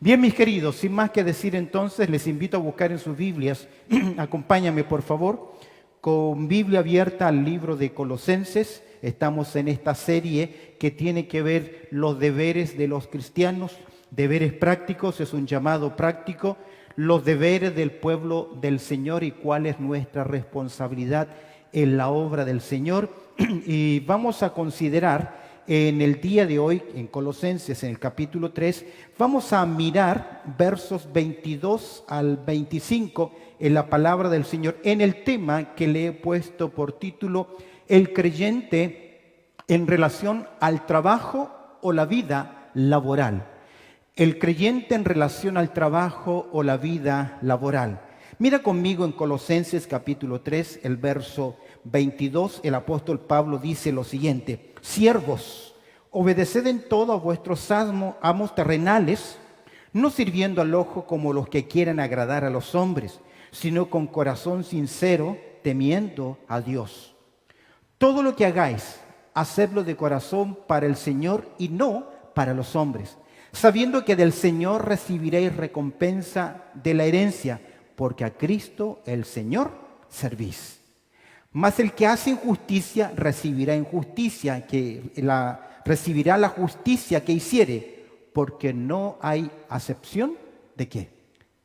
Bien, mis queridos, sin más que decir entonces, les invito a buscar en sus Biblias, acompáñame por favor, con Biblia abierta al libro de Colosenses. Estamos en esta serie que tiene que ver los deberes de los cristianos, deberes prácticos, es un llamado práctico, los deberes del pueblo del Señor y cuál es nuestra responsabilidad en la obra del Señor. Y vamos a considerar en el día de hoy, en Colosenses, en el capítulo 3, vamos a mirar versos 22 al 25 en la palabra del Señor, en el tema que le he puesto por título, el creyente en relación al trabajo o la vida laboral. El creyente en relación al trabajo o la vida laboral. Mira conmigo en Colosenses capítulo 3, el verso 22, el apóstol Pablo dice lo siguiente: siervos, obedeced en todo a vuestros amos terrenales, no sirviendo al ojo como los que quieran agradar a los hombres, sino con corazón sincero, temiendo a Dios. Todo lo que hagáis, hacedlo de corazón para el Señor y no para los hombres, sabiendo que del Señor recibiréis recompensa de la herencia, porque a Cristo el Señor servís. Mas el que hace injusticia recibirá injusticia, recibirá la justicia que hiciere, porque no hay acepción de ¿qué?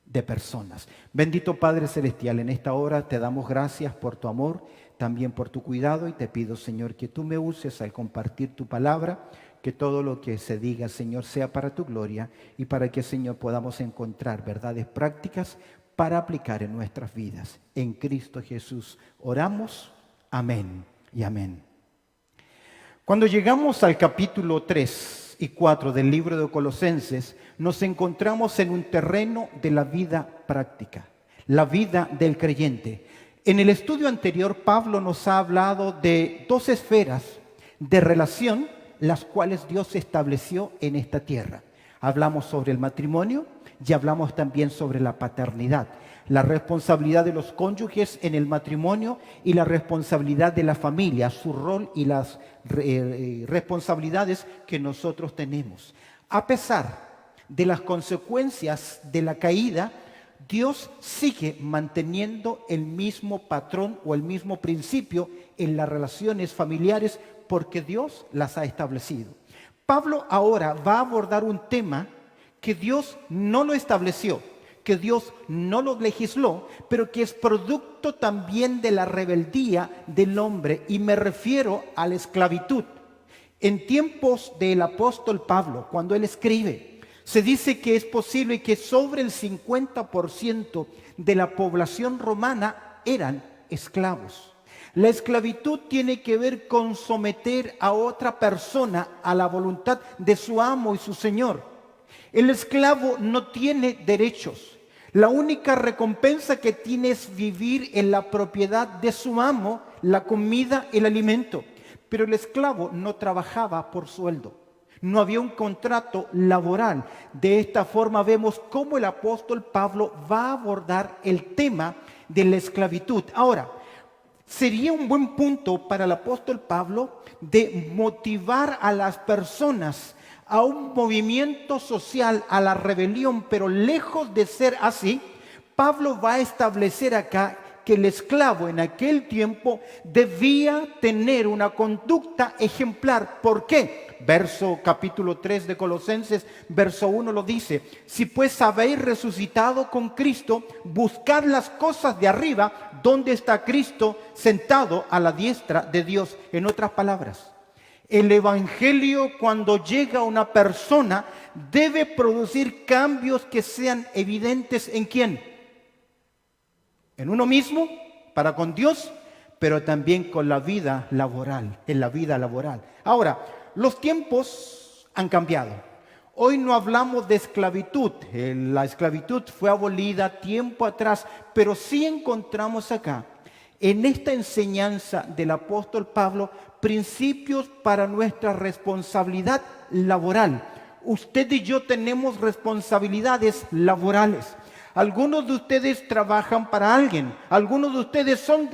De personas. Bendito Padre Celestial, en esta hora te damos gracias por tu amor, también por tu cuidado, y te pido, Señor, que tú me uses al compartir tu palabra, que todo lo que se diga, Señor, sea para tu gloria y para que, Señor, podamos encontrar verdades prácticas para aplicar en nuestras vidas. En Cristo Jesús oramos. Amén y amén. Cuando llegamos al capítulo 3 y 4 del libro de Colosenses, nos encontramos en un terreno de la vida práctica, la vida del creyente. En el estudio anterior, Pablo nos ha hablado de dos esferas de relación, las cuales Dios estableció en esta tierra. Hablamos sobre el matrimonio y hablamos también sobre la paternidad, la responsabilidad de los cónyuges en el matrimonio y la responsabilidad de la familia, su rol y las responsabilidades que nosotros tenemos. A pesar de las consecuencias de la caída, Dios sigue manteniendo el mismo patrón o el mismo principio en las relaciones familiares porque Dios las ha establecido. Pablo ahora va a abordar un tema que Dios no lo estableció, que Dios no lo legisló, pero que es producto también de la rebeldía del hombre, y me refiero a la esclavitud. En tiempos del apóstol Pablo, cuando él escribe, se dice que es posible que sobre el 50% de la población romana eran esclavos. La esclavitud tiene que ver con someter a otra persona a la voluntad de su amo y su señor. El esclavo no tiene derechos. La única recompensa que tiene es vivir en la propiedad de su amo, la comida, el alimento. Pero el esclavo no trabajaba por sueldo. No había un contrato laboral. De esta forma vemos cómo el apóstol Pablo va a abordar el tema de la esclavitud. Ahora, sería un buen punto para el apóstol Pablo de motivar a las personas a un movimiento social, a la rebelión, pero lejos de ser así, Pablo va a establecer acá que el esclavo en aquel tiempo debía tener una conducta ejemplar. ¿Por qué? Capítulo 3 de Colosenses, verso 1 lo dice: si pues habéis resucitado con Cristo, buscad las cosas de arriba, donde está Cristo sentado a la diestra de Dios. En otras palabras, el evangelio, cuando llega a una persona, debe producir cambios que sean evidentes ¿en quién? En uno mismo, para con Dios, pero también con la vida laboral, en la vida laboral. Ahora, los tiempos han cambiado. Hoy no hablamos de esclavitud. La esclavitud fue abolida tiempo atrás, pero sí encontramos acá, en esta enseñanza del apóstol Pablo, principios para nuestra responsabilidad laboral. Usted y yo tenemos responsabilidades laborales. Algunos de ustedes trabajan para alguien. Algunos de ustedes son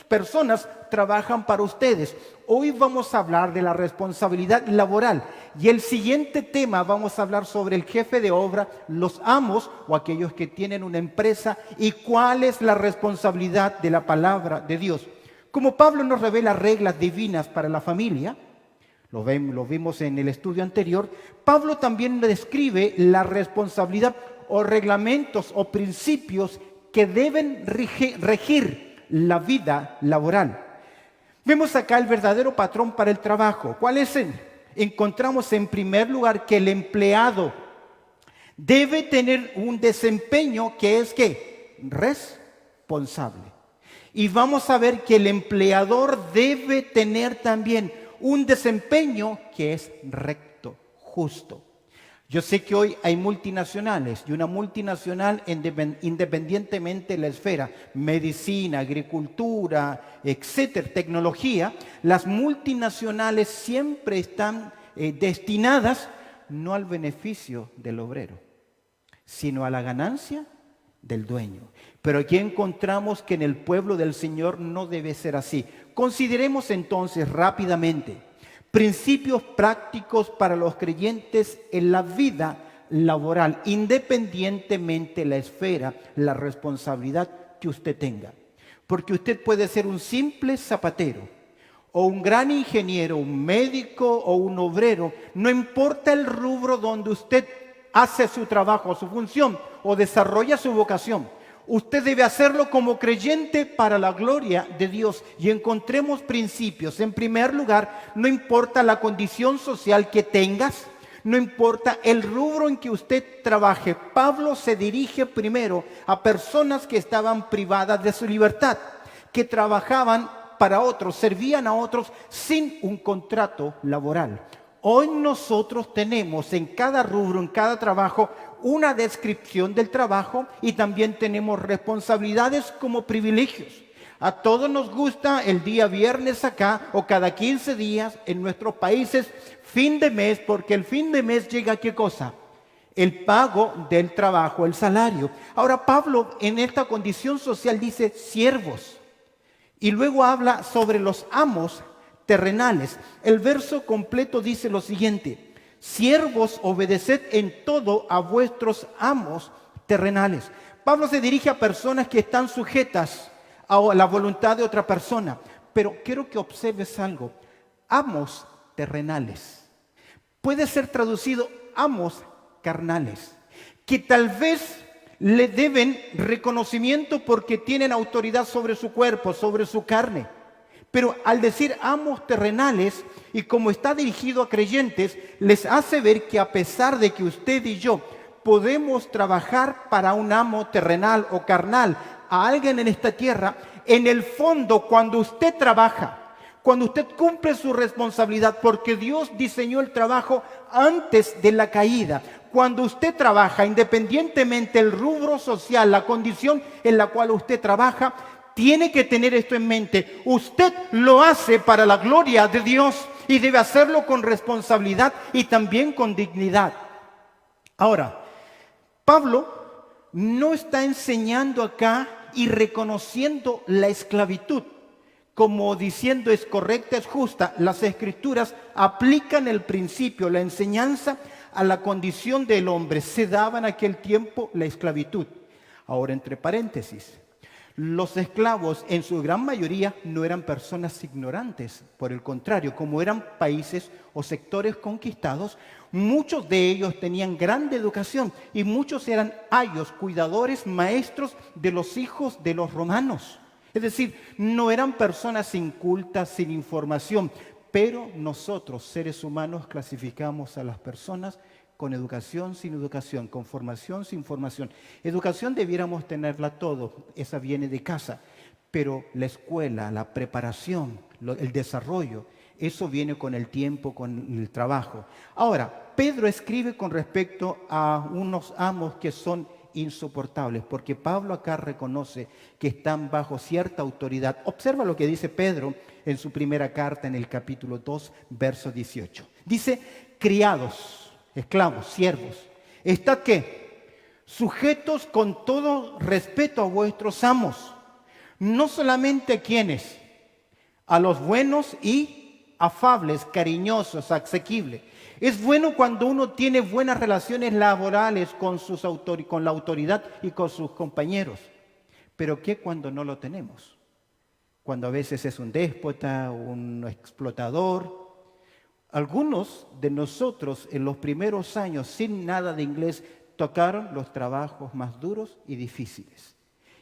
personas, trabajan para ustedes. Hoy vamos a hablar de la responsabilidad laboral. Y el siguiente tema vamos a hablar sobre el jefe de obra, los amos o aquellos que tienen una empresa y cuál es la responsabilidad de la palabra de Dios. Como Pablo nos revela reglas divinas para la familia, lo vimos en el estudio anterior, Pablo también describe la responsabilidad o reglamentos o principios que deben regir la vida laboral. Vemos acá el verdadero patrón para el trabajo. ¿Cuál es? Encontramos en primer lugar que el empleado debe tener un desempeño que es ¿qué? Responsable. Y vamos a ver que el empleador debe tener también un desempeño que es recto, justo. Yo sé que hoy hay multinacionales y una multinacional independientemente de la esfera, medicina, agricultura, etcétera, tecnología, las multinacionales siempre están destinadas no al beneficio del obrero, sino a la ganancia del dueño. Pero aquí encontramos que en el pueblo del Señor no debe ser así. Consideremos entonces rápidamente principios prácticos para los creyentes en la vida laboral, independientemente de la esfera, la responsabilidad que usted tenga. Porque usted puede ser un simple zapatero, o un gran ingeniero, un médico o un obrero, no importa el rubro donde usted hace su trabajo, su función o desarrolla su vocación. Usted debe hacerlo como creyente para la gloria de Dios. Y encontremos principios. En primer lugar, no importa la condición social que tengas, no importa el rubro en que usted trabaje. Pablo se dirige primero a personas que estaban privadas de su libertad, que trabajaban para otros, servían a otros sin un contrato laboral. Hoy nosotros tenemos en cada rubro, en cada trabajo, una descripción del trabajo y también tenemos responsabilidades como privilegios. A todos nos gusta el día viernes acá o cada 15 días en nuestros países, fin de mes, porque el fin de mes llega ¿qué cosa? El pago del trabajo, el salario. Ahora Pablo en esta condición social dice siervos y luego habla sobre los amos terrenales. El verso completo dice lo siguiente: siervos, obedeced en todo a vuestros amos terrenales. Pablo se dirige a personas que están sujetas a la voluntad de otra persona. Pero quiero que observes algo. Amos terrenales. Puede ser traducido amos carnales, que tal vez le deben reconocimiento porque tienen autoridad sobre su cuerpo, sobre su carne. Pero al decir amos terrenales, y como está dirigido a creyentes, les hace ver que a pesar de que usted y yo podemos trabajar para un amo terrenal o carnal, a alguien en esta tierra, en el fondo cuando usted trabaja, cuando usted cumple su responsabilidad, porque Dios diseñó el trabajo antes de la caída, cuando usted trabaja, independientemente del rubro social, la condición en la cual usted trabaja, tiene que tener esto en mente. Usted lo hace para la gloria de Dios y debe hacerlo con responsabilidad y también con dignidad. Ahora, Pablo no está enseñando acá y reconociendo la esclavitud como diciendo es correcta, es justa. Las escrituras aplican el principio, la enseñanza a la condición del hombre. Se daba en aquel tiempo la esclavitud. Ahora, entre paréntesis, los esclavos en su gran mayoría no eran personas ignorantes. Por el contrario, como eran países o sectores conquistados, muchos de ellos tenían grande educación y muchos eran ayos, cuidadores, maestros de los hijos de los romanos. Es decir, no eran personas incultas, sin información, pero nosotros, seres humanos, clasificamos a las personas con educación, sin educación, con formación, sin formación. Educación debiéramos tenerla todo, esa viene de casa, pero la escuela, la preparación, el desarrollo, eso viene con el tiempo, con el trabajo. Ahora, Pedro escribe con respecto a unos amos que son insoportables, porque Pablo acá reconoce que están bajo cierta autoridad. Observa lo que dice Pedro en su primera carta en el capítulo 2, verso 18. Dice, criados, esclavos, siervos, ¿estad qué? sujetos con todo respeto a vuestros amos. No solamente a quienes, a los buenos y afables, cariñosos, asequibles. Es bueno cuando uno tiene buenas relaciones laborales con la autoridad y con sus compañeros. Pero ¿qué cuando no lo tenemos? Cuando a veces es un déspota, un explotador. Algunos de nosotros en los primeros años, sin nada de inglés, tocaron los trabajos más duros y difíciles.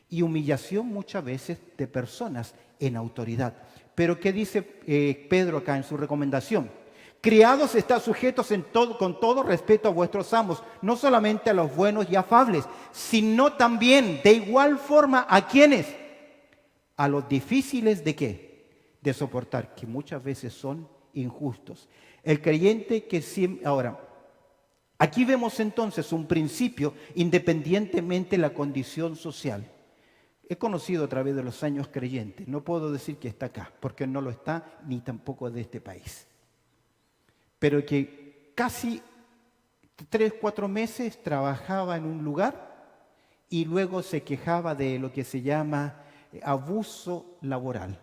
Y humillación muchas veces de personas en autoridad. Pero ¿qué dice Pedro acá en su recomendación? Criados, estad sujetos con todo respeto a vuestros amos, no solamente a los buenos y afables, sino también de igual forma a quienes, a los difíciles de qué, de soportar, que muchas veces son injustos. El creyente que siempre, ahora, aquí vemos entonces un principio independientemente de la condición social. He conocido a través de los años creyentes, no puedo decir que está acá, porque no lo está, ni tampoco de este país. Pero que casi 3, 4 meses trabajaba en un lugar y luego se quejaba de lo que se llama abuso laboral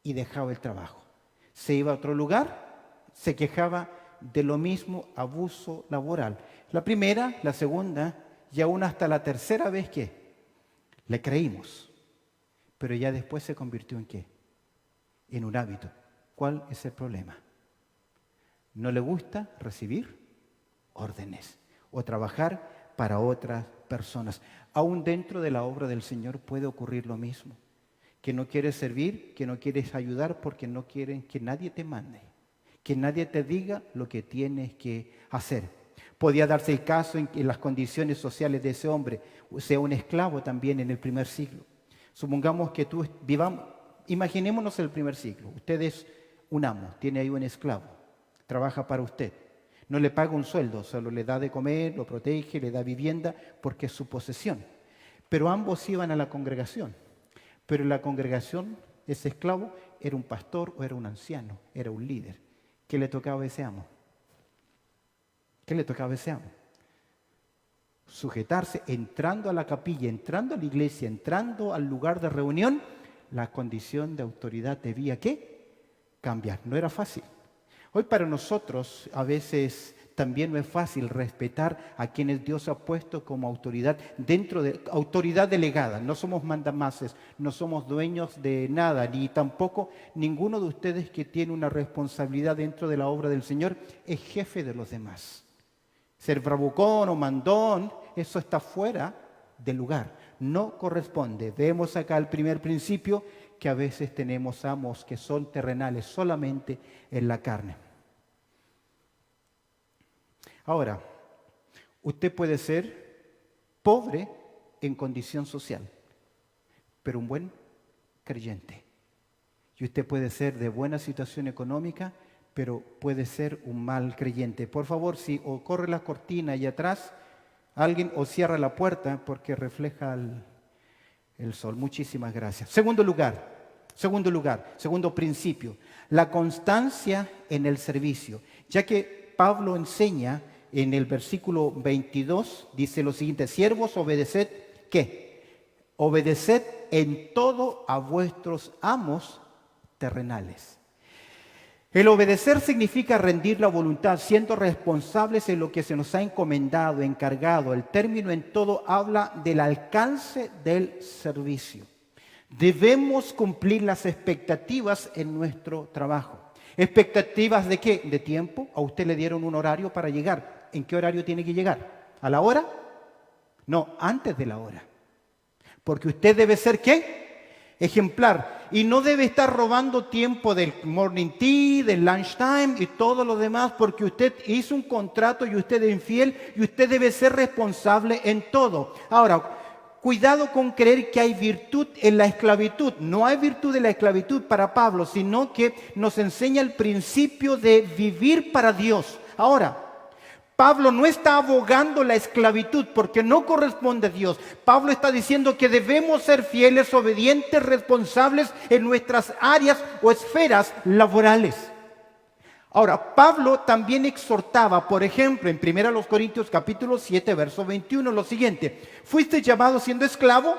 y dejaba el trabajo. Se iba a otro lugar, se quejaba de lo mismo, abuso laboral. La primera, la segunda y aún hasta la tercera vez que le creímos, pero ya después se convirtió ¿en qué? En un hábito. ¿Cuál es el problema? No le gusta recibir órdenes o trabajar para otras personas. Aún dentro de la obra del Señor puede ocurrir lo mismo. Que no quieres servir, que no quieres ayudar porque no quieren que nadie te mande, que nadie te diga lo que tienes que hacer. Podía darse el caso en que las condiciones sociales de ese hombre sea un esclavo también en el primer siglo. Supongamos que imaginémonos el primer siglo. Usted es un amo, tiene ahí un esclavo, trabaja para usted. No le paga un sueldo, solo le da de comer, lo protege, le da vivienda porque es su posesión. Pero ambos iban a la congregación. Pero en la congregación, ese esclavo era un pastor o era un anciano, era un líder. ¿Qué le tocaba a ese amo? ¿Qué le tocaba a ese amo? Sujetarse, entrando a la capilla, entrando a la iglesia, entrando al lugar de reunión, la condición de autoridad debía ¿qué? Cambiar. No era fácil. Hoy para nosotros a veces también no es fácil respetar a quienes Dios ha puesto como autoridad dentro de autoridad delegada. No somos mandamases, no somos dueños de nada, ni tampoco ninguno de ustedes que tiene una responsabilidad dentro de la obra del Señor es jefe de los demás. Ser bravucón o mandón, eso está fuera del lugar, no corresponde. Vemos acá el primer principio que a veces tenemos amos que son terrenales solamente en la carne. Ahora, usted puede ser pobre en condición social, pero un buen creyente. Y usted puede ser de buena situación económica, pero puede ser un mal creyente. Por favor, si o corre la cortina allá atrás, alguien o cierra la puerta porque refleja el sol. Muchísimas gracias. Segundo principio, la constancia en el servicio. Ya que Pablo enseña en el versículo 22, dice lo siguiente: siervos, obedeced, ¿qué? Obedeced en todo a vuestros amos terrenales. El obedecer significa rendir la voluntad, siendo responsables en lo que se nos ha encomendado, encargado. El término en todo habla del alcance del servicio. Debemos cumplir las expectativas en nuestro trabajo. ¿Expectativas de qué? De tiempo. A usted le dieron un horario para llegar. ¿En qué horario tiene que llegar? ¿A la hora? No, antes de la hora. Porque usted debe ser ¿qué? Ejemplar. Y no debe estar robando tiempo del morning tea, del lunch time y todo lo demás, porque usted hizo un contrato y usted es infiel y usted debe ser responsable en todo. Ahora, cuidado con creer que hay virtud en la esclavitud. No hay virtud en la esclavitud para Pablo, sino que nos enseña el principio de vivir para Dios. Ahora, Pablo no está abogando la esclavitud porque no corresponde a Dios. Pablo está diciendo que debemos ser fieles, obedientes, responsables en nuestras áreas o esferas laborales. Ahora, Pablo también exhortaba, por ejemplo, en 1 Corintios capítulo 7, verso 21, lo siguiente: fuiste llamado siendo esclavo,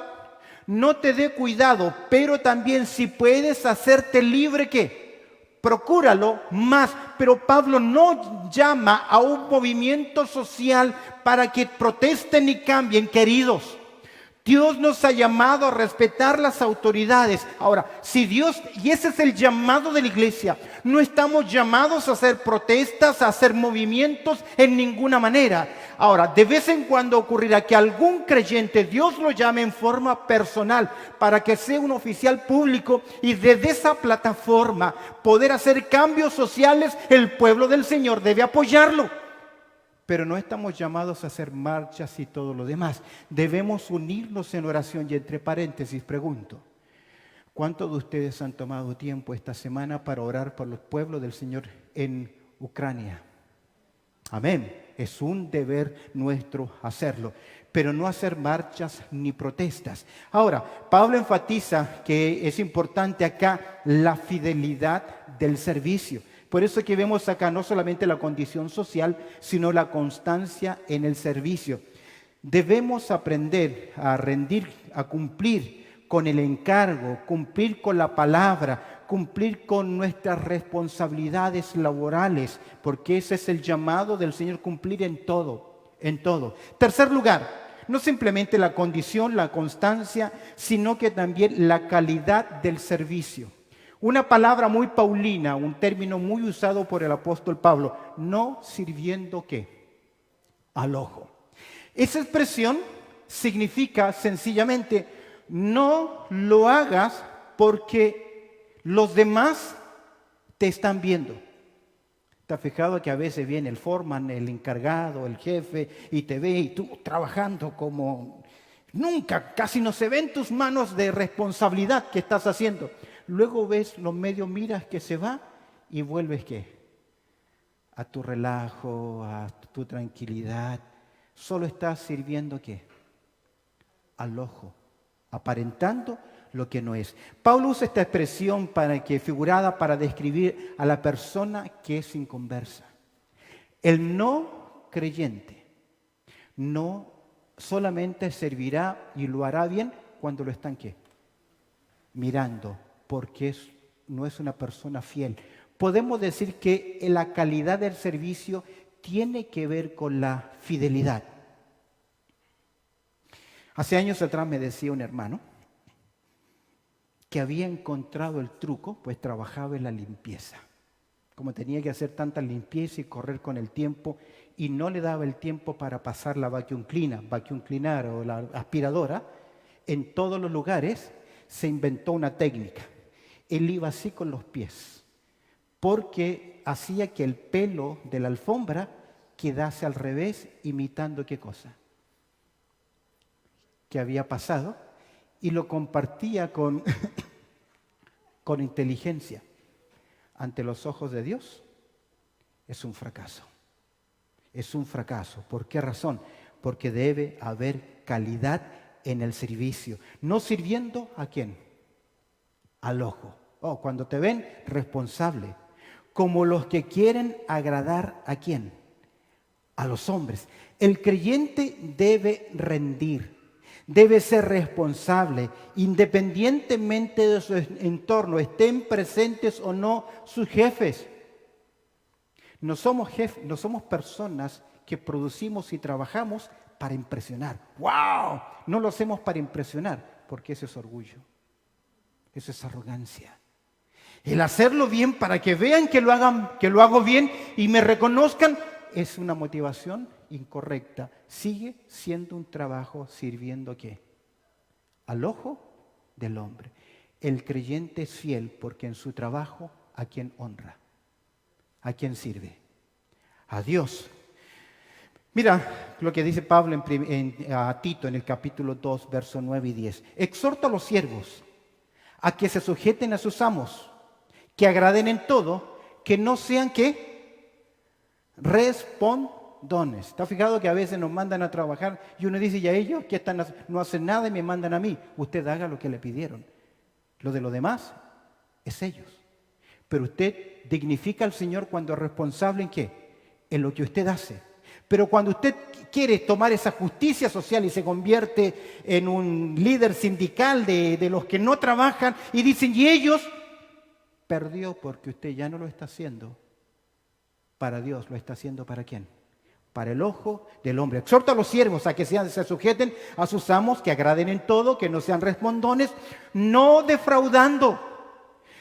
no te dé cuidado, pero también si puedes hacerte libre, ¿qué? Procúralo más. Pero Pablo no llama a un movimiento social para que protesten y cambien, queridos. Dios nos ha llamado a respetar las autoridades. Ahora, si Dios, y ese es el llamado de la iglesia, no estamos llamados a hacer protestas, a hacer movimientos en ninguna manera. Ahora, de vez en cuando ocurrirá que algún creyente Dios lo llame en forma personal para que sea un oficial público y desde esa plataforma poder hacer cambios sociales. El pueblo del Señor debe apoyarlo. Pero no estamos llamados a hacer marchas y todo lo demás. Debemos unirnos en oración. Y entre paréntesis pregunto: ¿cuántos de ustedes han tomado tiempo esta semana para orar por los pueblos del Señor en Ucrania? Amén. Es un deber nuestro hacerlo, pero no hacer marchas ni protestas. Ahora, Pablo enfatiza que es importante acá la fidelidad del servicio. Por eso que vemos acá no solamente la condición social, sino la constancia en el servicio. Debemos aprender a rendir, a cumplir con el encargo, cumplir con la palabra, cumplir con nuestras responsabilidades laborales, porque ese es el llamado del Señor, cumplir en todo, en todo. Tercer lugar, no simplemente la condición, la constancia, sino que también la calidad del servicio. Una palabra muy paulina, un término muy usado por el apóstol Pablo: no sirviendo ¿qué? Al ojo. Esa expresión significa sencillamente: no lo hagas porque los demás te están viendo. ¿Te has fijado que a veces viene el foreman, el encargado, el jefe, y te ve y tú trabajando como nunca, casi no se ven tus manos de responsabilidad que estás haciendo? Luego ves los medios, miras que se va y vuelves ¿qué? A tu relajo, a tu tranquilidad. Solo estás sirviendo ¿qué? Al ojo, aparentando lo que no es. Pablo usa esta expresión figurada para describir a la persona que es inconversa. El no creyente no solamente servirá y lo hará bien cuando lo están ¿qué? Mirando, porque no es una persona fiel. Podemos decir que la calidad del servicio tiene que ver con la fidelidad. Hace años atrás me decía un hermano que había encontrado el truco, pues trabajaba en la limpieza. Como tenía que hacer tanta limpieza y correr con el tiempo, y no le daba el tiempo para pasar la vacuum cleaner o la aspiradora en todos los lugares, se inventó una técnica. Él iba así con los pies, porque hacía que el pelo de la alfombra quedase al revés, imitando ¿qué cosa? Que había pasado, y lo compartía con inteligencia. Ante los ojos de Dios es un fracaso. Es un fracaso. ¿Por qué razón? Porque debe haber calidad en el servicio. No sirviendo ¿a quién? Al ojo. Cuando te ven responsable. Como los que quieren agradar ¿a quién? A los hombres. El creyente debe rendir. Debe ser responsable, independientemente de su entorno, estén presentes o no sus jefes. No somos personas que producimos y trabajamos para impresionar. ¡Wow! No lo hacemos para impresionar, porque eso es orgullo, eso es arrogancia. El hacerlo bien para que vean que lo hago bien y me reconozcan, es una motivación incorrecta. Sigue siendo un trabajo sirviendo ¿qué? Al ojo del hombre. El creyente es fiel porque en su trabajo ¿a quién honra? ¿A quién sirve? A Dios. Mira lo que dice Pablo a Tito en el capítulo 2, versos 9 y 10. Exhorta a los siervos a que se sujeten a sus amos, que agraden en todo, que no sean ¿qué? Respondones. ¿Está fijado que a veces nos mandan a trabajar y uno dice, ¿y a ellos que no hacen nada y me mandan a mí? Usted haga lo que le pidieron. Lo de los demás es ellos. Pero usted dignifica al Señor cuando es responsable ¿en qué? En lo que usted hace. Pero cuando usted quiere tomar esa justicia social y se convierte en un líder sindical de los que no trabajan y dicen, y ellos, perdió porque usted ya no lo está haciendo para Dios, lo está haciendo ¿para quién? Para el ojo del hombre. Exhorta a los siervos a que se sujeten a sus amos, que agraden en todo, que no sean respondones, no defraudando,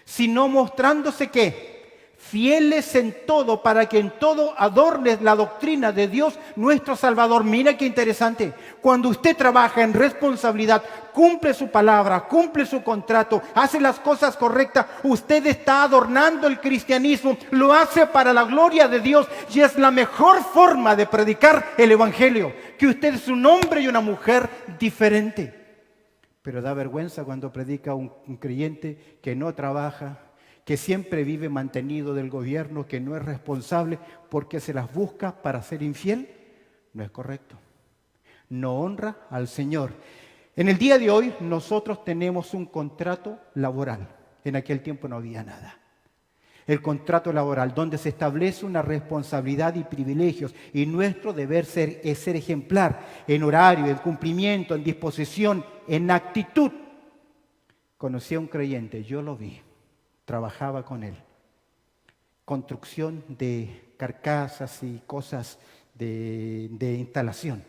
sino mostrándose ¿qué? Fieles en todo, para que en todo adornes la doctrina de Dios nuestro Salvador. Mira qué interesante. Cuando usted trabaja en responsabilidad, cumple su palabra, cumple su contrato, hace las cosas correctas, usted está adornando el cristianismo, lo hace para la gloria de Dios y es la mejor forma de predicar el evangelio, que usted es un hombre y una mujer diferente. Pero da vergüenza cuando predica un creyente que no trabaja, que siempre vive mantenido del gobierno, que no es responsable porque se las busca para ser infiel. No es correcto. No honra al Señor. En el día de hoy nosotros tenemos un contrato laboral. En aquel tiempo no había nada. El contrato laboral, donde se establece una responsabilidad y privilegios, y nuestro deber es ser ejemplar en horario, en cumplimiento, en disposición, en actitud. Conocí a un creyente, yo lo vi. Trabajaba con él. Construcción de carcasas y cosas de instalación.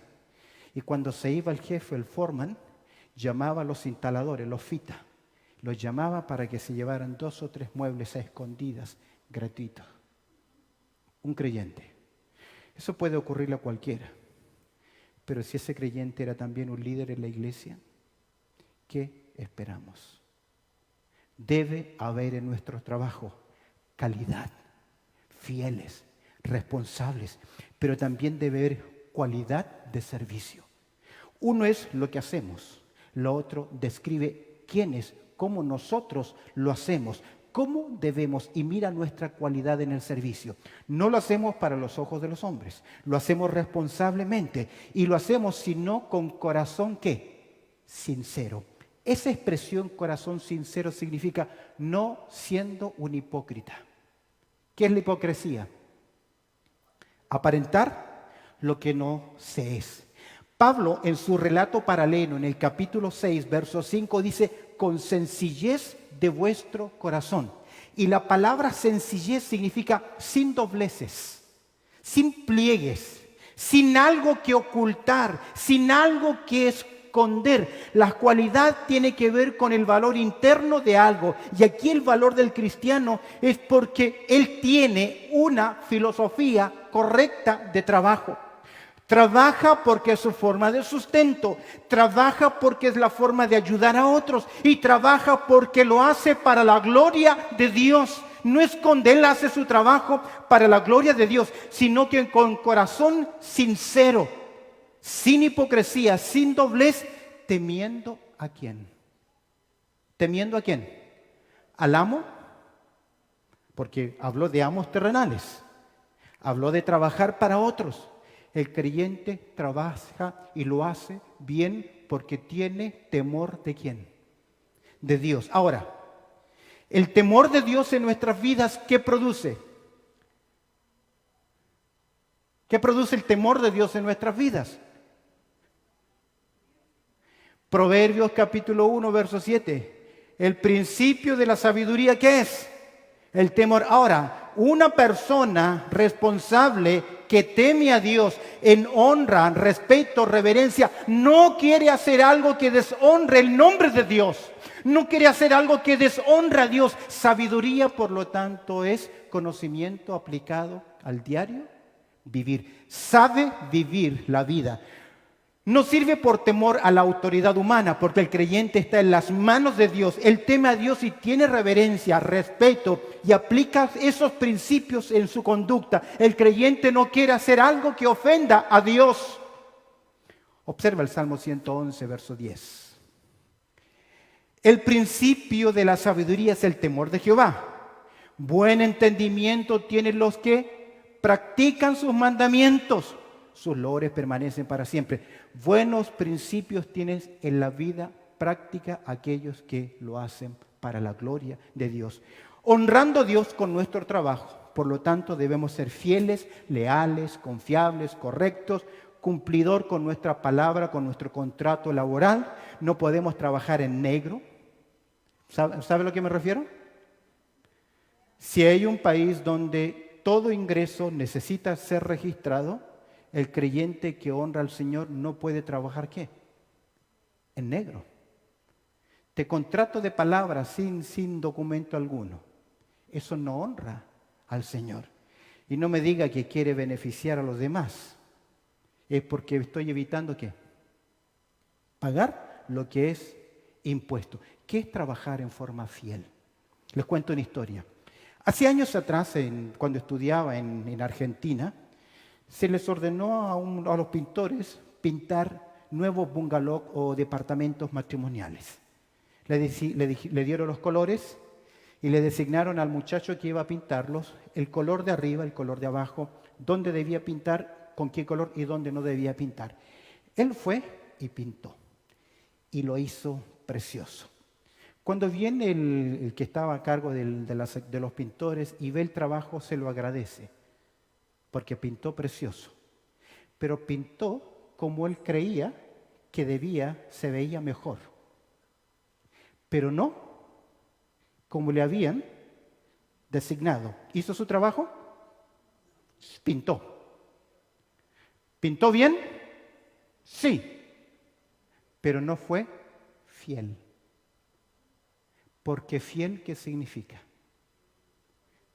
Y cuando se iba el jefe, el foreman, llamaba a los instaladores, los fita. Los llamaba para que se llevaran 2 o 3 muebles a escondidas, gratuitos. Un creyente. Eso puede ocurrirle a cualquiera. Pero si ese creyente era también un líder en la iglesia, ¿qué esperamos? Debe haber en nuestro trabajo calidad, fieles, responsables, pero también debe haber cualidad de servicio. Uno es lo que hacemos, lo otro describe quiénes, cómo nosotros lo hacemos, cómo debemos y mira nuestra cualidad en el servicio. No lo hacemos para los ojos de los hombres, lo hacemos responsablemente y lo hacemos sino con corazón ¿qué? Sincero. Esa expresión corazón sincero significa no siendo un hipócrita. ¿Qué es la hipocresía? Aparentar lo que no se es. Pablo en su relato paralelo en el capítulo 6, verso 5 dice, con sencillez de vuestro corazón. Y la palabra sencillez significa sin dobleces, sin pliegues, sin algo que ocultar, sin algo que esconder. La cualidad tiene que ver con el valor interno de algo. Y aquí el valor del cristiano es porque él tiene una filosofía correcta de trabajo. Trabaja porque es su forma de sustento. Trabaja porque es la forma de ayudar a otros. Y trabaja porque lo hace para la gloria de Dios. No esconde, él hace su trabajo para la gloria de Dios, sino que con corazón sincero, sin hipocresía, sin doblez, temiendo ¿a quién? ¿Temiendo a quién? ¿Al amo? Porque habló de amos terrenales. Habló de trabajar para otros. El creyente trabaja y lo hace bien porque tiene temor ¿de quién? De Dios. Ahora, el temor de Dios en nuestras vidas, ¿qué produce? ¿Qué produce el temor de Dios en nuestras vidas? Proverbios capítulo 1, verso 7. El principio de la sabiduría, ¿qué es? El temor. Ahora, una persona responsable que teme a Dios en honra, respeto, reverencia, no quiere hacer algo que deshonre el nombre de Dios. No quiere hacer algo que deshonra a Dios. Sabiduría, por lo tanto, es conocimiento aplicado al diario vivir. Sabe vivir la vida. No sirve por temor a la autoridad humana, porque el creyente está en las manos de Dios. Él teme a Dios y tiene reverencia, respeto y aplica esos principios en su conducta. El creyente no quiere hacer algo que ofenda a Dios. Observa el Salmo 111, verso 10. El principio de la sabiduría es el temor de Jehová. Buen entendimiento tienen los que practican sus mandamientos. Sus loores permanecen para siempre. Buenos principios tienes en la vida práctica aquellos que lo hacen para la gloria de Dios. honrando a Dios con nuestro trabajo. Por lo tanto, debemos ser fieles, leales, confiables, correctos, cumplidor con nuestra palabra, con nuestro contrato laboral. No podemos trabajar en negro. ¿Sabe a lo que me refiero? Si hay un país donde todo ingreso necesita ser registrado, el creyente que honra al Señor no puede trabajar, ¿qué? En negro. Te contrato de palabra sin documento alguno. Eso no honra al Señor. Y no me diga que quiere beneficiar a los demás. Es porque estoy evitando, ¿qué? Pagar lo que es impuesto. ¿Qué es trabajar en forma fiel? Les cuento una historia. Hace años atrás, cuando estudiaba en Argentina, se les ordenó a los pintores pintar nuevos bungalows o departamentos matrimoniales. Le dieron los colores y le designaron al muchacho que iba a pintarlos el color de arriba, el color de abajo, dónde debía pintar, con qué color y dónde no debía pintar. Él fue y pintó y lo hizo precioso. Cuando viene el que estaba a cargo de los pintores y ve el trabajo, se lo agradece, porque pintó precioso. Pero pintó como él creía que se veía mejor. Pero no como le habían designado. ¿Hizo su trabajo? Pintó. ¿Pintó bien? Sí. Pero no fue fiel. Porque fiel, ¿qué significa?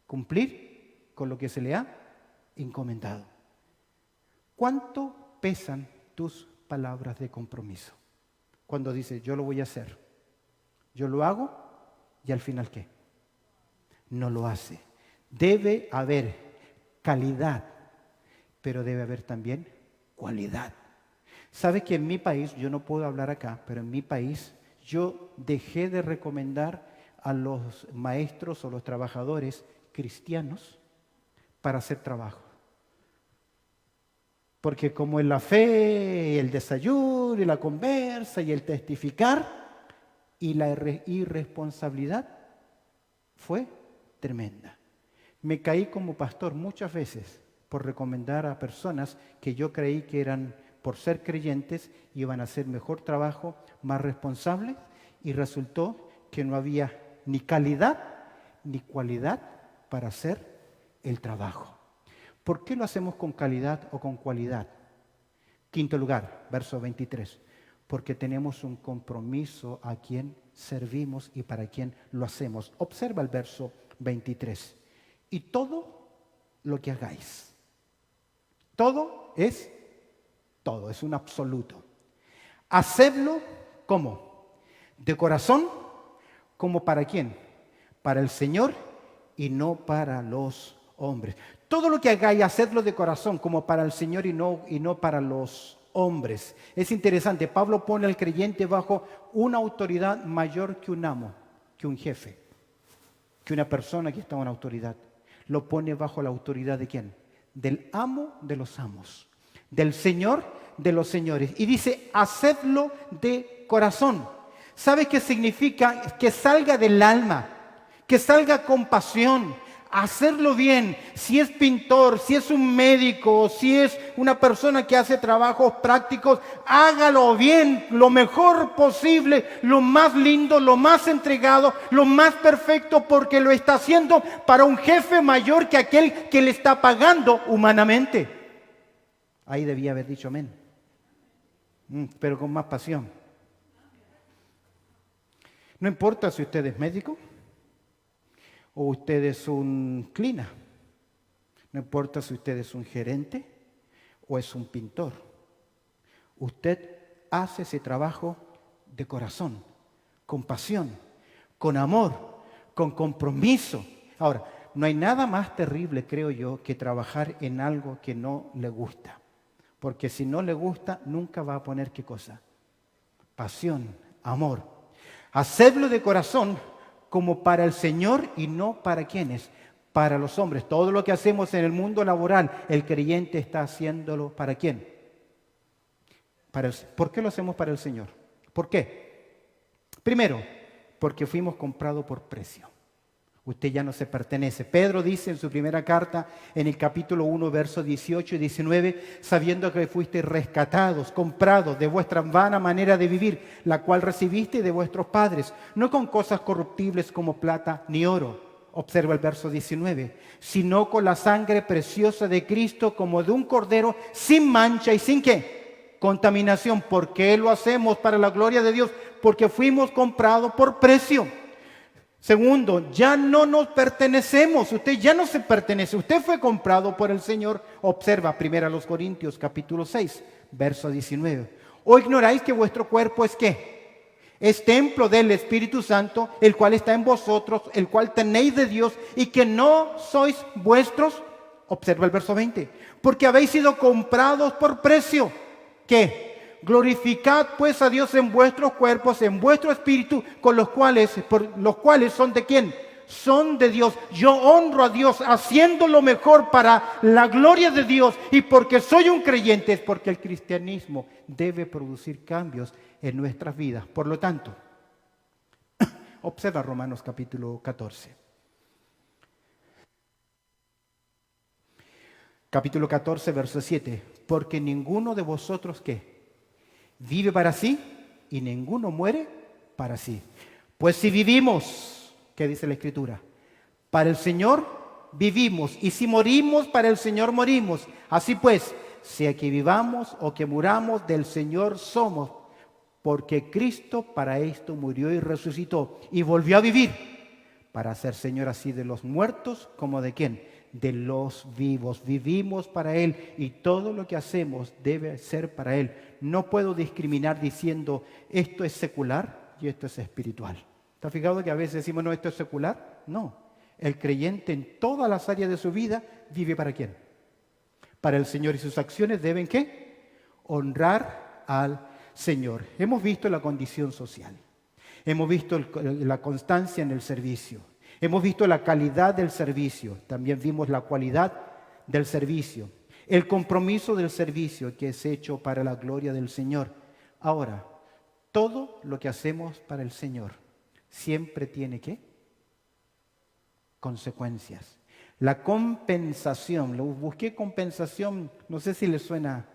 Cumplir con lo que se le ha encomendado. ¿Cuánto pesan tus palabras de compromiso? Cuando dices, yo lo voy a hacer, yo lo hago, y al final, ¿qué? No lo hace. Debe haber calidad, pero debe haber también cualidad. ¿Sabe que en mi país, yo no puedo hablar acá, pero en mi país yo dejé de recomendar a los maestros o los trabajadores cristianos para hacer trabajo? Porque como en la fe, el desayuno, y la conversa, y el testificar, y la irresponsabilidad fue tremenda. Me caí como pastor muchas veces por recomendar a personas que yo creí que eran, por ser creyentes, iban a hacer mejor trabajo, más responsables, y resultó que no había ni calidad ni cualidad para hacer el trabajo. ¿Por qué lo hacemos con calidad o con cualidad? Quinto lugar, verso 23. Porque tenemos un compromiso a quien servimos y para quien lo hacemos. Observa el verso 23. Y todo lo que hagáis. Todo es un absoluto. Hacedlo, ¿cómo? De corazón, ¿como para quién? Para el Señor y no para los hombres. Todo lo que hagáis, hacedlo de corazón, como para el Señor y no para los hombres. Es interesante, Pablo pone al creyente bajo una autoridad mayor que un amo, que un jefe, que una persona que está en autoridad. Lo pone bajo la autoridad ¿de quién? Del amo de los amos, del Señor de los señores. Y dice, hacedlo de corazón. ¿Sabe qué significa? Que salga del alma, que salga con pasión. Hacerlo bien, si es pintor, si es un médico, si es una persona que hace trabajos prácticos, hágalo bien, lo mejor posible, lo más lindo, lo más entregado, lo más perfecto, porque lo está haciendo para un jefe mayor que aquel que le está pagando humanamente. Ahí debía haber dicho amén, pero con más pasión. No importa si usted es médico, o usted es un cleaner. No importa si usted es un gerente o es un pintor. Usted hace ese trabajo de corazón, con pasión, con amor, con compromiso. Ahora, no hay nada más terrible, creo yo, que trabajar en algo que no le gusta. Porque si no le gusta, nunca va a poner ¿qué cosa? Pasión, amor. Hacedlo de corazón, como para el Señor y no para ¿quiénes? Para los hombres. Todo lo que hacemos en el mundo laboral, el creyente está haciéndolo ¿para quién? ¿Por qué lo hacemos para el Señor? ¿Por qué? Primero, porque fuimos comprados por precio. Usted ya no se pertenece. Pedro dice en su primera carta, en el capítulo 1, versos 18 y 19, sabiendo que fuisteis rescatados, comprados de vuestra vana manera de vivir, la cual recibisteis de vuestros padres, no con cosas corruptibles como plata ni oro, observa el verso 19, sino con la sangre preciosa de Cristo como de un cordero sin mancha y sin ¿qué? Contaminación. ¿Por qué lo hacemos? Para la gloria de Dios, porque fuimos comprados por precio. Segundo, ya no nos pertenecemos, usted ya no se pertenece, usted fue comprado por el Señor. Observa 1 Corintios capítulo 6, verso 19. ¿O ignoráis que vuestro cuerpo es qué? Es templo del Espíritu Santo, el cual está en vosotros, el cual tenéis de Dios y que no sois vuestros? Observa el verso 20. Porque habéis sido comprados por precio. ¿Qué? Glorificad pues a Dios en vuestros cuerpos, en vuestro espíritu, por los cuales son de ¿quién? Son de Dios. Yo honro a Dios haciendo lo mejor para la gloria de Dios, y porque soy un creyente es porque el cristianismo debe producir cambios en nuestras vidas. Por lo tanto, observa Romanos capítulo 14. Capítulo 14, verso 7. Porque ninguno de vosotros ¿qué? Vive para sí y ninguno muere para sí. Pues si vivimos, ¿qué dice la Escritura? Para el Señor vivimos, y si morimos, para el Señor morimos. Así pues, sea que vivamos o que muramos, del Señor somos, porque Cristo para esto murió y resucitó y volvió a vivir, para ser Señor así de los muertos como de ¿quién? De los vivos. Vivimos para Él y todo lo que hacemos debe ser para Él. No puedo discriminar diciendo esto es secular y esto es espiritual. ¿Está fijado que a veces decimos no, esto es secular? No. El creyente en todas las áreas de su vida vive para ¿quién? Para el Señor, y sus acciones deben ¿qué? Honrar al Señor. Hemos visto la condición social. Hemos visto la constancia en el servicio. Hemos visto la calidad del servicio, también vimos la cualidad del servicio, el compromiso del servicio que es hecho para la gloria del Señor. Ahora, todo lo que hacemos para el Señor siempre tiene ¿qué? Consecuencias. La compensación, lo busqué compensación, no sé si le suena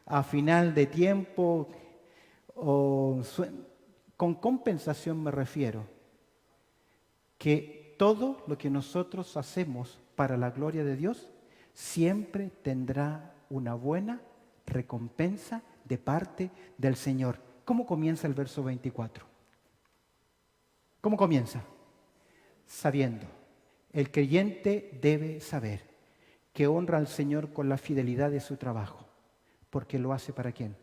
a final de tiempo o con compensación me refiero que todo lo que nosotros hacemos para la gloria de Dios siempre tendrá una buena recompensa de parte del Señor. ¿Cómo comienza el verso 24? ¿Cómo comienza? Sabiendo. El creyente debe saber que honra al Señor con la fidelidad de su trabajo, porque lo hace ¿para quién?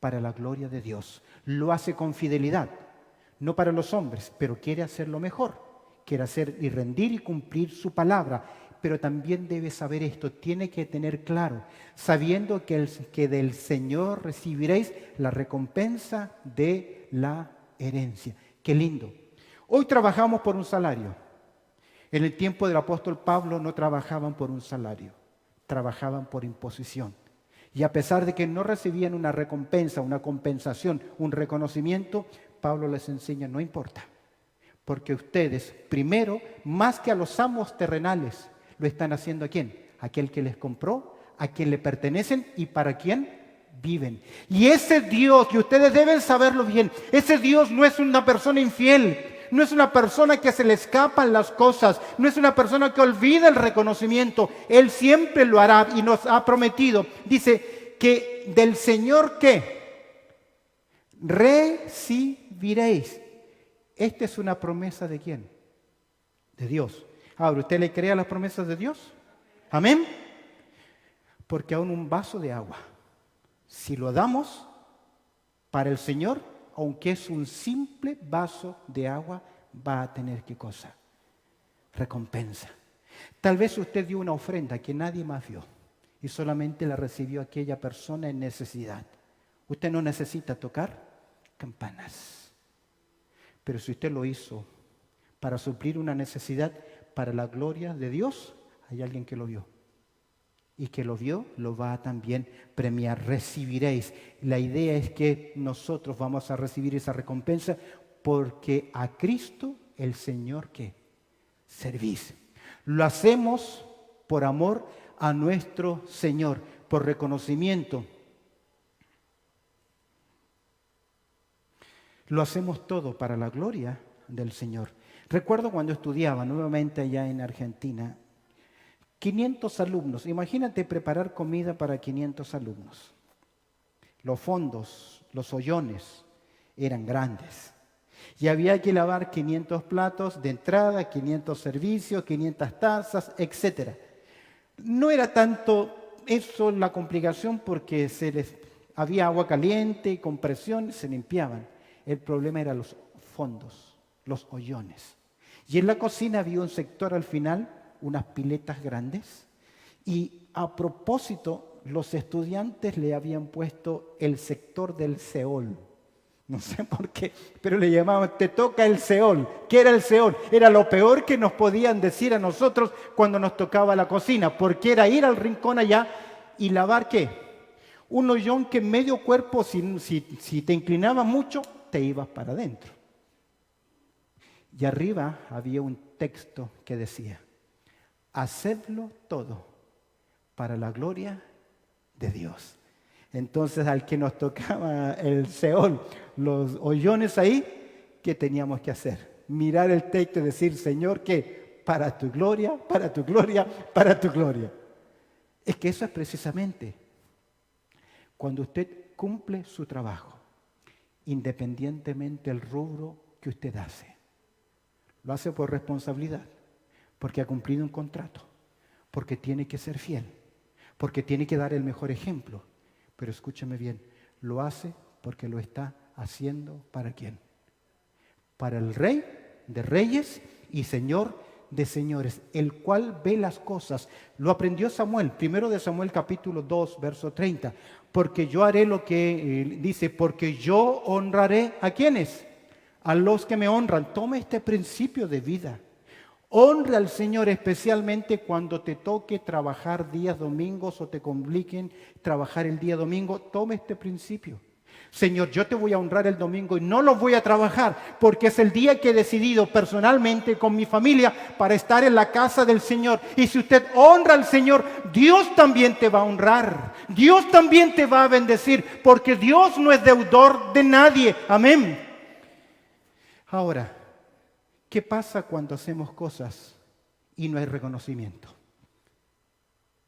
Para la gloria de Dios. Lo hace con fidelidad, no para los hombres, pero quiere hacerlo mejor. Quiere hacer y rendir y cumplir su palabra, pero también debe saber esto, tiene que tener claro, sabiendo que del Señor recibiréis la recompensa de la herencia. Qué lindo. Hoy trabajamos por un salario. En el tiempo del apóstol Pablo no trabajaban por un salario, trabajaban por imposición. Y a pesar de que no recibían una recompensa, una compensación, un reconocimiento, Pablo les enseña, no importa. Porque ustedes, primero, más que a los amos terrenales, lo están haciendo ¿a quién? A aquel que les compró, a quien le pertenecen y para quien viven. Y ese Dios, y ustedes deben saberlo bien, ese Dios no es una persona infiel, no es una persona que se le escapan las cosas, no es una persona que olvida el reconocimiento. Él siempre lo hará y nos ha prometido. Dice que del Señor ¿qué? Recibiréis. Esta es una promesa ¿de quién? De Dios. Ahora, ¿usted le cree a las promesas de Dios? Amén. Porque aún un vaso de agua, si lo damos para el Señor, aunque es un simple vaso de agua, va a tener ¿qué cosa? Recompensa. Tal vez usted dio una ofrenda que nadie más vio y solamente la recibió aquella persona en necesidad. Usted no necesita tocar campanas. Pero si usted lo hizo para suplir una necesidad para la gloria de Dios, hay alguien que lo vio. Y que lo vio, lo va a también premiar. Recibiréis. La idea es que nosotros vamos a recibir esa recompensa porque a Cristo el Señor ¿qué? servís. Lo hacemos por amor a nuestro Señor, por reconocimiento. Lo hacemos todo para la gloria del Señor. Recuerdo cuando estudiaba nuevamente allá en Argentina, 500 alumnos. Imagínate preparar comida para 500 alumnos. Los fondos, los ollones eran grandes. Y había que lavar 500 platos de entrada, 500 servicios, 500 tazas, etc. No era tanto eso la complicación porque había agua caliente y con presión se limpiaban. El problema eran los fondos, los ollones. Y en la cocina había un sector al final, unas piletas grandes, y a propósito los estudiantes le habían puesto el sector del Seol. No sé por qué, pero le llamaban, te toca el Seol. ¿Qué era el Seol? Era lo peor que nos podían decir a nosotros cuando nos tocaba la cocina, porque era ir al rincón allá y lavar ¿qué? Un hoyón que medio cuerpo, si te inclinaba mucho, te ibas para adentro. Y arriba había un texto que decía, hacedlo todo para la gloria de Dios. Entonces al que nos tocaba el Seol, los hoyones ahí, ¿qué teníamos que hacer? Mirar el texto y decir, Señor, ¿qué? Para tu gloria, para tu gloria, para tu gloria. Es que eso es precisamente cuando usted cumple su trabajo, independientemente del rubro que usted hace. Lo hace por responsabilidad, porque ha cumplido un contrato, porque tiene que ser fiel, porque tiene que dar el mejor ejemplo. Pero escúchame bien, lo hace porque lo está haciendo ¿para quién? Para el Rey de Reyes y Señor de Señores, el cual ve las cosas. Lo aprendió Samuel, 1 Samuel capítulo 2, verso 30. Porque yo haré lo que dice, porque yo honraré ¿a quiénes? A los que me honran. Toma este principio de vida. Honra al Señor especialmente cuando te toque trabajar días domingos o te compliquen trabajar el día domingo. Toma este principio. Señor, yo te voy a honrar el domingo y no lo voy a trabajar porque es el día que he decidido personalmente con mi familia para estar en la casa del Señor. Y si usted honra al Señor, Dios también te va a honrar. Dios también te va a bendecir porque Dios no es deudor de nadie. Amén. Ahora, ¿qué pasa cuando hacemos cosas y no hay reconocimiento?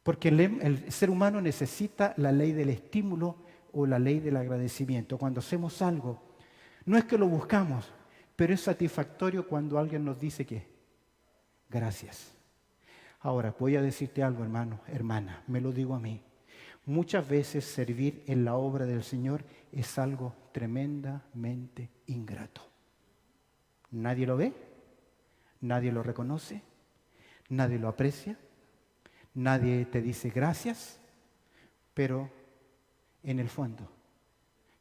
Porque el ser humano necesita la ley del estímulo o la ley del agradecimiento. Cuando hacemos algo, no es que lo buscamos, pero es satisfactorio cuando alguien nos dice que gracias. Ahora, voy a decirte algo, hermano, hermana, me lo digo a mí. Muchas veces servir en la obra del Señor es algo tremendamente ingrato. Nadie lo ve, nadie lo reconoce, nadie lo aprecia, nadie te dice gracias, pero en el fondo,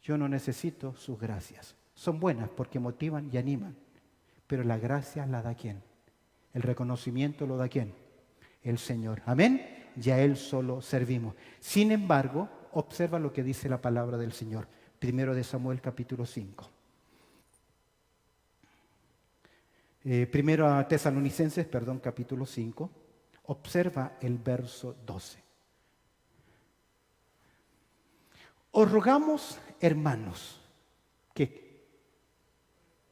yo no necesito sus gracias. Son buenas porque motivan y animan, pero la gracia la da ¿quién? El reconocimiento lo da ¿quién? El Señor. Amén. Y a Él solo servimos. Sin embargo, observa lo que dice la palabra del Señor. 1 Samuel capítulo 5. 1 Tesalonicenses, capítulo 5. Observa el verso 12. Os rogamos, hermanos, ¿qué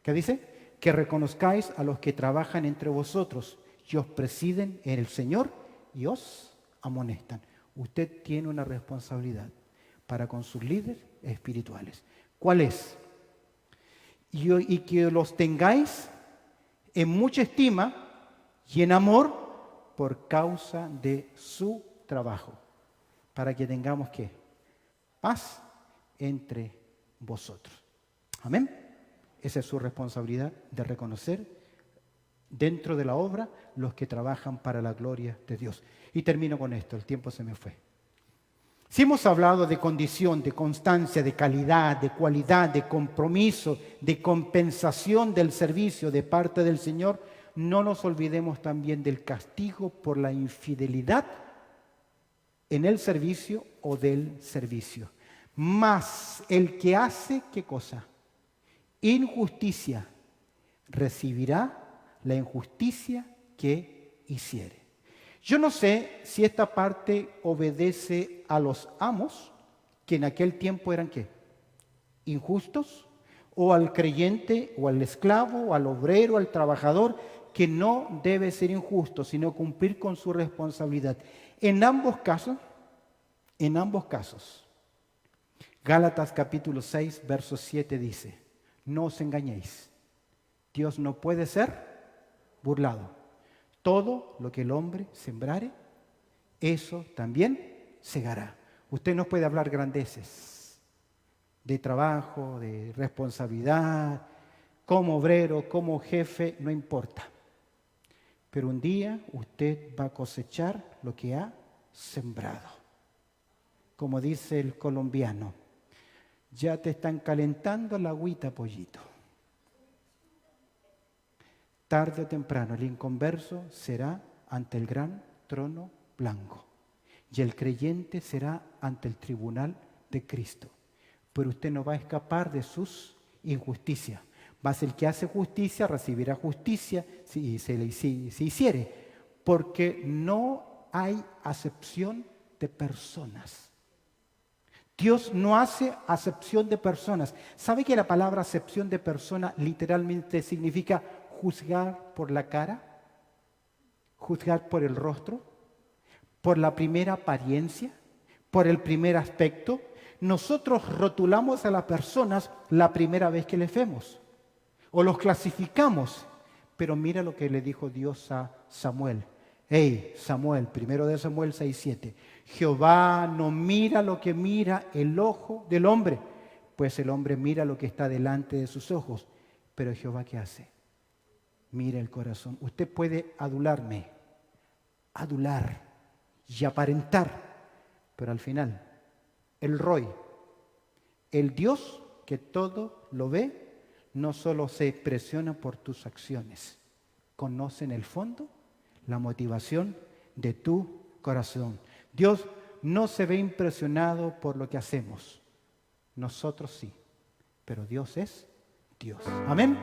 dice? Que reconozcáis a los que trabajan entre vosotros y os presiden en el Señor y os amonestan. Usted tiene una responsabilidad para con sus líderes espirituales. ¿Cuál es? Y que los tengáis en mucha estima y en amor por causa de su trabajo. Para que tengamos ¿qué? Paz entre vosotros. Amén. Esa es su responsabilidad de reconocer dentro de la obra los que trabajan para la gloria de Dios. Y termino con esto, el tiempo se me fue. Si hemos hablado de condición, de constancia, de calidad, de cualidad, de compromiso, de compensación del servicio de parte del Señor, no nos olvidemos también del castigo por la infidelidad en el servicio o del servicio. Mas el que hace, ¿qué cosa? Injusticia, recibirá la injusticia que hiciere. Yo no sé si esta parte obedece a los amos, que en aquel tiempo eran ¿qué? Injustos, o al creyente, o al esclavo, o al obrero, al trabajador, que no debe ser injusto, sino cumplir con su responsabilidad. En ambos casos, Gálatas capítulo 6, verso 7 dice, no os engañéis, Dios no puede ser burlado. Todo lo que el hombre sembrare, eso también segará. Usted no puede hablar grandeces de trabajo, de responsabilidad, como obrero, como jefe, no importa. Pero un día usted va a cosechar lo que ha sembrado. Como dice el colombiano, ya te están calentando la agüita, pollito. Tarde o temprano el inconverso será ante el gran trono blanco y el creyente será ante el tribunal de Cristo. Pero usted no va a escapar de sus injusticias. Mas el que hace justicia recibirá justicia si hiciere, porque no hay acepción de personas. Dios no hace acepción de personas. ¿Sabe que la palabra acepción de persona literalmente significa juzgar por la cara? Juzgar por el rostro, por la primera apariencia, por el primer aspecto. Nosotros rotulamos a las personas la primera vez que les vemos o los clasificamos. Pero mira lo que le dijo Dios a Samuel. Hey, Samuel, 1 Samuel 6:7. Jehová no mira lo que mira el ojo del hombre, pues el hombre mira lo que está delante de sus ojos. Pero Jehová, ¿qué hace? Mira el corazón. Usted puede adularme, adular y aparentar, pero al final, el Roy, el Dios que todo lo ve, no solo se presiona por tus acciones, conoce en el fondo la motivación de tu corazón. Dios no se ve impresionado por lo que hacemos. Nosotros sí, pero Dios es Dios. Amén.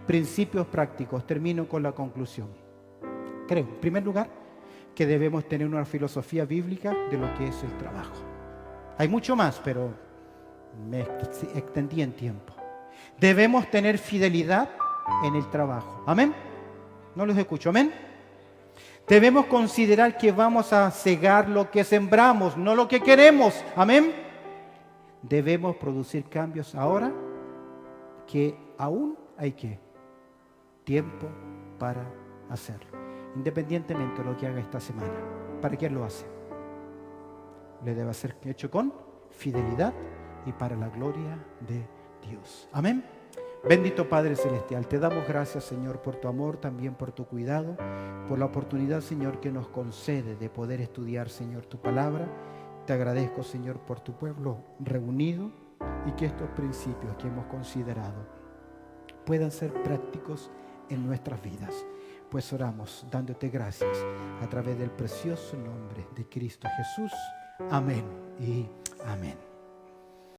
Principios prácticos. Termino con la conclusión. Creo, en primer lugar, que debemos tener una filosofía bíblica de lo que es el trabajo. Hay mucho más, pero me extendí en tiempo. Debemos tener fidelidad en el trabajo. Amén. No los escucho. Amén. Debemos considerar que vamos a cegar lo que sembramos, no lo que queremos. Amén. Debemos producir cambios ahora, que aún hay tiempo para hacerlo. Independientemente de lo que haga esta semana. ¿Para quién lo hace? Le debe ser hecho con fidelidad y para la gloria de Dios. Amén. Bendito Padre Celestial, te damos gracias, Señor, por tu amor, también por tu cuidado, por la oportunidad, Señor, que nos concede de poder estudiar, Señor, tu palabra. Te agradezco, Señor, por tu pueblo reunido y que estos principios que hemos considerado puedan ser prácticos en nuestras vidas. Pues oramos dándote gracias a través del precioso nombre de Cristo Jesús. Amén y amén.